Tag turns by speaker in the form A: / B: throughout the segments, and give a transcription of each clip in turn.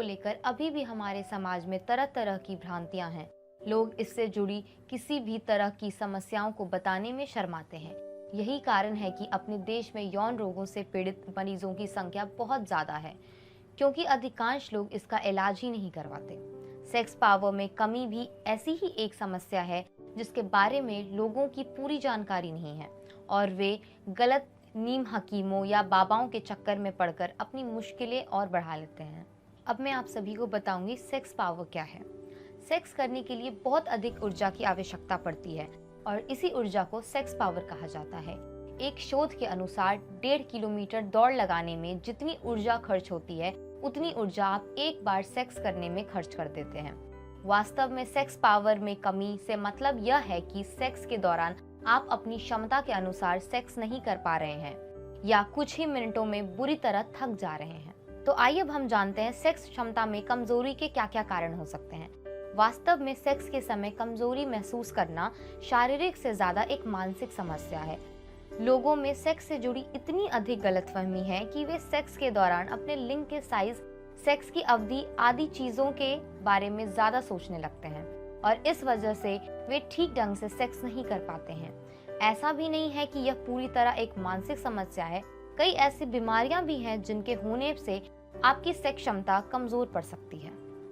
A: को लेकर अभी भी हमारे समाज में तरह तरह की भ्रांतियां हैं। लोग इससे जुड़ी किसी भी तरह की समस्याओं को बताने में शर्माते हैं। यही कारण है कि अपने देश में यौन रोगों से पीड़ित मरीजों की संख्या बहुत ज्यादा है, क्योंकि अधिकांश लोग इसका इलाज ही नहीं करवाते। सेक्स पावर में कमी भी ऐसी ही एक समस्या है जिसके बारे में लोगों की पूरी जानकारी नहीं है और वे गलत नीम हकीमों या बाबाओं के चक्कर में पड़कर अपनी मुश्किलें और बढ़ा लेते हैं। अब मैं आप सभी को बताऊंगी सेक्स पावर क्या है। सेक्स करने के लिए बहुत अधिक ऊर्जा की आवश्यकता पड़ती है और इसी ऊर्जा को सेक्स पावर कहा जाता है। एक शोध के अनुसार 1.5 किलोमीटर दौड़ लगाने में जितनी ऊर्जा खर्च होती है उतनी ऊर्जा आप एक बार सेक्स करने में खर्च कर देते हैं। वास्तव में सेक्स पावर में कमी से मतलब यह है कि सेक्स के दौरान आप अपनी क्षमता के अनुसार सेक्स नहीं कर पा रहे हैं या कुछ ही मिनटों में बुरी तरह थक जा रहे हैं। तो आइए अब हम जानते हैं सेक्स क्षमता में कमजोरी के क्या क्या कारण हो सकते हैं। वास्तव में सेक्स के समय कमजोरी महसूस करना शारीरिक से ज्यादा एक मानसिक समस्या है। लोगों में सेक्स से जुड़ी इतनी अधिक गलतफहमी है कि वे सेक्स के दौरान अपने लिंग के साइज, सेक्स की अवधि आदि चीजों के बारे में ज्यादा सोचने लगते हैं और इस वजह से वे ठीक ढंग से सेक्स नहीं कर पाते हैं। ऐसा भी नहीं है कि यह पूरी तरह एक मानसिक समस्या है। कई ऐसी बीमारियां भी हैं जिनके होने से आपकी सेक्स क्षमता कमजोर पड़ सकती है।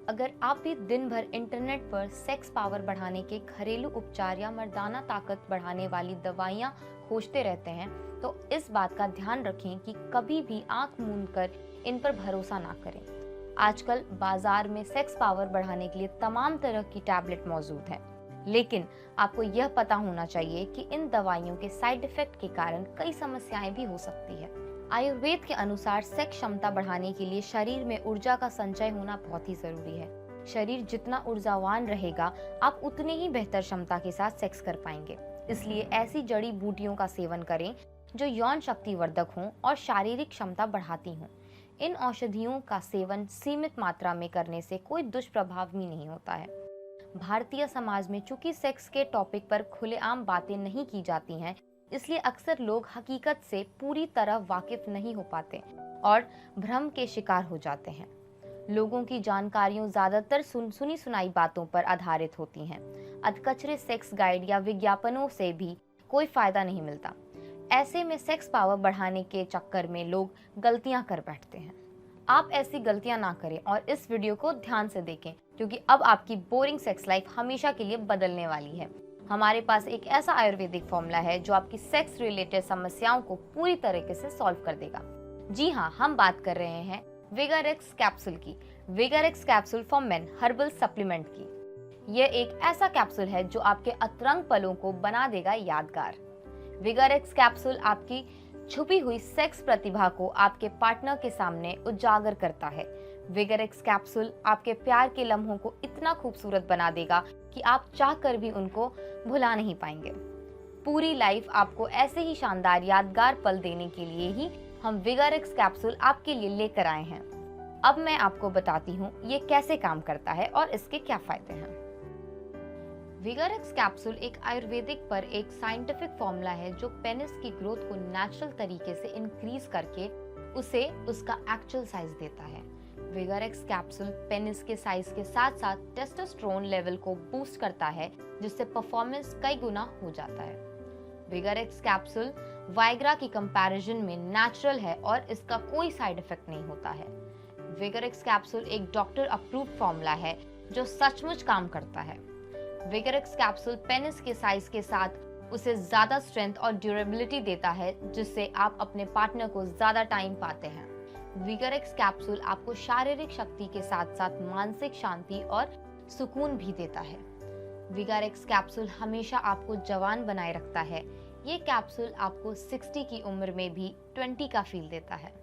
A: अगर आप भी दिन भर इंटरनेट पर सेक्स पावर बढ़ाने के घरेलू उपचार या मर्दाना ताकत बढ़ाने वाली दवाइयां खोजते रहते हैं तो इस बात का ध्यान रखें कि कभी भी आंख मूंद कर इन पर भरोसा ना करें। आजकल बाजार में सेक्स पावर बढ़ाने के लिए तमाम तरह की टैबलेट मौजूद हैं, लेकिन आपको यह पता होना चाहिए कि इन दवाइयों के साइड इफेक्ट के कारण कई समस्याएं भी हो सकती है। आयुर्वेद के अनुसार सेक्स क्षमता बढ़ाने के लिए शरीर में ऊर्जा का संचय होना बहुत ही जरूरी है। शरीर जितना ऊर्जावान रहेगा, आप उतनी ही बेहतर क्षमता के साथ सेक्स कर पाएंगे। इसलिए ऐसी जड़ी बूटियों का सेवन करें जो यौन शक्तिवर्धक हों और शारीरिक क्षमता बढ़ाती हों। इन औषधियों का सेवन सीमित मात्रा में करने से कोई दुष्प्रभाव भी नहीं होता है। भारतीय समाज में चूंकि सेक्स के टॉपिक पर खुलेआम बातें नहीं की जाती हैं, इसलिए अक्सर लोग हकीकत से पूरी तरह वाकिफ नहीं हो पाते और भ्रम के शिकार हो जाते हैं। लोगों की जानकारियां ज्यादातर सुनी सुनाई बातों पर आधारित होती हैं। अधकचरे सेक्स गाइड या विज्ञापनों से भी कोई फायदा नहीं मिलता। ऐसे में सेक्स पावर बढ़ाने के चक्कर में लोग गलतियां कर बैठते हैं। आप ऐसी गलतियां ना करें और इस वीडियो को ध्यान से देखें, क्योंकि अब आपकी बोरिंग सेक्स लाइफ हमेशा के लिए बदलने वाली है। हमारे पास एक ऐसा आयुर्वेदिक फॉर्मूला है जो आपकी सेक्स रिलेटेड समस्याओं को पूरी तरीके से सॉल्व कर देगा। जी हाँ, हम बात कर रहे हैं विगारेक्स कैप्सूल की। Vigarex capsule for men herbal supplement की। यह एक ऐसा कैप्सूल है जो आपके अतरंग पलों को बना देगा यादगार। विगारेक्स कैप्सूल आपकी छुपी हुई सेक्स प्रतिभा को आपके पार्टनर के सामने उजागर करता है। विगारेक्स कैप्सूल आपके प्यार के लम्हों को इतना खूबसूरत बना देगा कि आप चाहकर भी उनको भुला नहीं पाएंगे। पूरी लाइफ आपको ऐसे ही शानदार यादगार पल देने के लिए ही हम विगारेक्स कैप्सूल आपके लिए लेकर आए हैं। अब मैं आपको बताती हूँ ये कैसे काम करता है और इसके क्या फायदे हैं। विगारेक्स कैप्सूल एक आयुर्वेदिक पर एक साइंटिफिक फॉर्मूला है जो पेनिस की ग्रोथ को नेचुरल तरीके से इंक्रीज करके उसे उसका एक्चुअल साइज देता है। विगारेक्स कैप्सूल पेनिस के साइज के साथ साथ टेस्टोस्टेरोन लेवल को बूस्ट करता है, जिससे परफॉर्मेंस कई गुना हो जाता है। विगारेक्स कैप्सूल वाइग्रा की कंपैरिजन में नेचुरल है और इसका कोई साइड इफेक्ट नहीं होता है। विगारेक्स कैप्सूल एक डॉक्टर अप्रूव्ड फॉर्मूला है जो सचमुच काम करता है। विगारेक्स कैप्सूल पेनिस के साइज के साथ उसे ज्यादा स्ट्रेंथ और ड्यूरेबिलिटी देता है, जिससे आप अपने पार्टनर को ज्यादा टाइम पाते हैं। विगारेक्स कैप्सूल आपको शारीरिक शक्ति के साथ साथ मानसिक शांति और सुकून भी देता है। विगारेक्स कैप्सूल हमेशा आपको जवान बनाए रखता है। ये कैप्सूल आपको 60 की उम्र में भी 20 का फील देता है।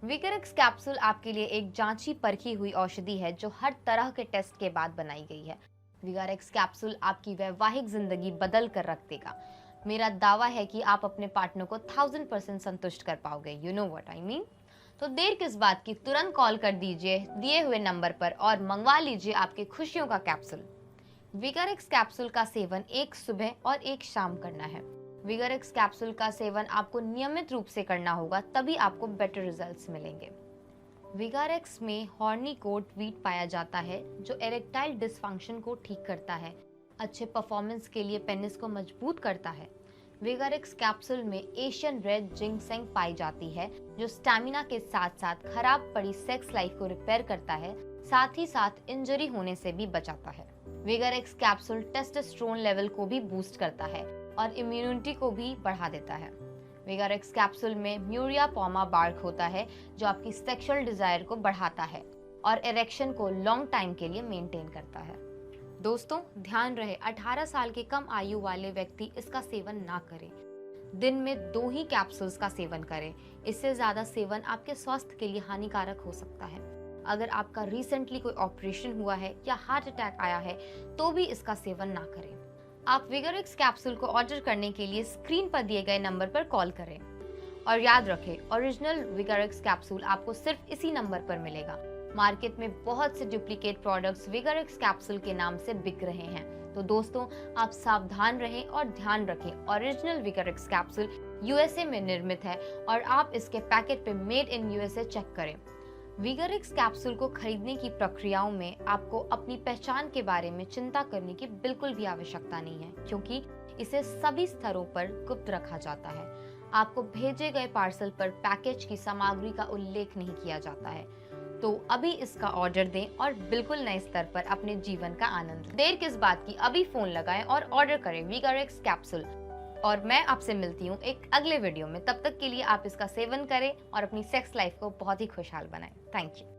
A: विगारेक्स कैप्सूल आपके लिए एक जांची परखी हुई औषधि है जो हर तरह के टेस्ट के बाद बनाई गई है। विगारेक्स कैप्सूल आपकी वैवाहिक जिंदगी बदल कर रख देगा। मेरा दावा है कि आप अपने पार्टनर को 1000% संतुष्ट कर पाओगे। You know what I mean. तो देर किस बात की, तुरंत कॉल कर दीजिए दिए हुए नंबर पर और मंगवा लीजिए आपके खुशियों का कैप्सूल। विगारेक्स कैप्सूल का सेवन एक सुबह और एक शाम करना है। विगारेक्स कैप्सूल का सेवन आपको नियमित रूप से करना होगा, तभी आपको बेटर रिजल्ट्स मिलेंगे। विगारेक्स में हॉर्नीकोट वीट पाया जाता है जो एरेक्टाइल डिसफंक्शन को ठीक करता है, अच्छे परफॉर्मेंस के लिए पेनिस को मजबूत करता है। विगारेक्स कैप्सूल में एशियन रेड जिंगसेंग पाई जाती है जो स्टैमिना के साथ साथ खराब पड़ी सेक्स लाइफ को रिपेयर करता है, साथ ही साथ इंजरी होने से भी बचाता है। विगारेक्स कैप्सूल टेस्टोस्टेरोन लेवल को भी बूस्ट करता है और इम्यूनिटी को भी बढ़ा देता है। विगारेक्स कैप्सूल में म्यूरिया पॉमा बार्क होता है जो आपकी सेक्सुअल डिजायर को बढ़ाता है और इरेक्शन को लॉन्ग टाइम के लिए मेंटेन करता है। दोस्तों ध्यान रहे, 18 साल के कम आयु वाले व्यक्ति इसका सेवन ना करें। दिन में 2 ही कैप्सूल्स का सेवन करें। इससे ज्यादा सेवन आपके स्वास्थ्य के लिए हानिकारक हो सकता है। अगर आपका रिसेंटली कोई ऑपरेशन हुआ है या हार्ट अटैक आया है तो भी इसका सेवन ना करें। आप विगारेक्स कैप्सूल को ऑर्डर करने के लिए स्क्रीन पर दिए गए नंबर पर कॉल करें और याद रखें, ओरिजिनल विगारेक्स कैप्सूल आपको सिर्फ इसी नंबर पर मिलेगा। मार्केट में बहुत से डुप्लीकेट प्रोडक्ट्स विगारेक्स कैप्सूल के नाम से बिक रहे हैं, तो दोस्तों आप सावधान रहें और ध्यान रखें, ओरिजिनल विगारेक्स कैप्सूल यूएसए में निर्मित है और आप इसके पैकेट पे मेड इन यूएसए चेक करें। विगारेक्स कैप्सूल को खरीदने की प्रक्रियाओं में आपको अपनी पहचान के बारे में चिंता करने की बिल्कुल भी आवश्यकता नहीं है, क्योंकि इसे सभी स्तरों पर गुप्त रखा जाता है। आपको भेजे गए पार्सल पर पैकेज की सामग्री का उल्लेख नहीं किया जाता है। तो अभी इसका ऑर्डर दें और बिल्कुल नए स्तर पर अपने जीवन का आनंद लें। देर किस बात की, अभी फोन लगाएं और ऑर्डर करें विगारेक्स कैप्सूल। और मैं आपसे मिलती हूँ एक अगले वीडियो में। तब तक के लिए आप इसका सेवन करें और अपनी सेक्स लाइफ को बहुत ही खुशहाल बनाएं। Thank you.